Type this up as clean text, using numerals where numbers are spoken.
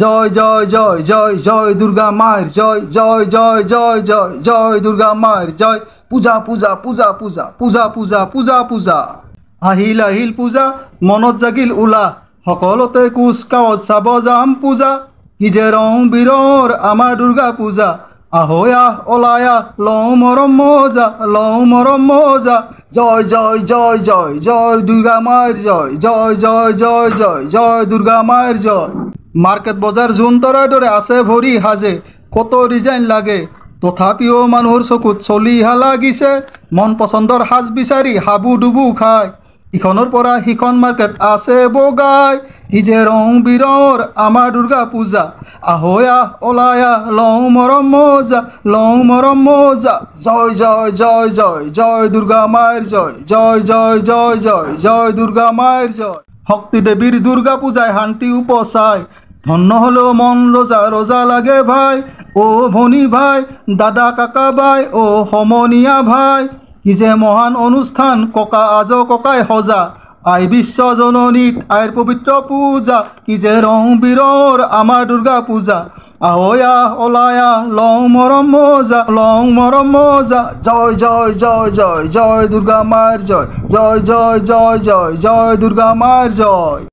জয় জয় জয় জয় জয় দুর্গা মায়ের জয় জয় জয় জয় জয় জয় দুর্গা মায়ের জয়। পূজা পূজা পূজা পূজা পূজা পূজা পূজা পূজা। আহিল আহিল পূজা মনত জাগিল উলা, সকলোতে কুচকাৱাজ চাব যাম পূজা। কি যে ৰং বিৰৰ আমাৰ দুৰ্গা পূজা, আহৈ আহ ওলাই আহ লওঁ মৰম মজা, লওঁ মৰম মজা। জয় জয় জয় জয় জয় দুৰ্গা মায়েৰ জয় জয় জয় জয় জয় জয় দুৰ্গা মায়েৰ জয়। মাৰ্কেট বজাৰ জোন তৰাৰ দৰে আছে ভৰি সাজে, কত ডিজাইন লাগে তথাপিও মানুহৰ চকুত চলিহা লাগিছে। মন পচন্দৰ সাজ বিচাৰি হাবু ডুবু খায়, ইখনৰ পৰা সিখন মাৰ্কেট আছে বগাই। ই যে ৰং বিৰৰ আমাৰ দুৰ্গা পূজা, আহৈ আহ ওলাই আহ লওঁ মৰম মজা, লওঁ মৰম মজা। জয় জয় জয় জয় জয় দুৰ্গা মায়েৰ জয় জয় জয় জয় জয় জয় দুৰ্গা মায়েৰ জয়। শক্তি দেৱীৰ দুৰ্গা পূজায় শান্তি উপচায়, ধন্য হলেও মন রোজা রোজা লাগে ভাই। ও ভনী ভাই দাদা কাকা বাই ও সমনীয়া ভাই, কি যে মহান অনুষ্ঠান ককা আজ ককাই সজা। আই বিশ্ব জননীত আইৰ পবিত্ৰ পূজা, কি যে ৰং বিৰৰ আমাৰ দুৰ্গা পূজা, আহৈ আহ ওলাই আহ লওঁ মৰম মজা, লওঁ মৰম মজা। জয় জয় জয় জয় জয় দুৰ্গা মায়েৰ জয় জয় জয় জয় জয় জয় দুৰ্গা মায়েৰ জয়।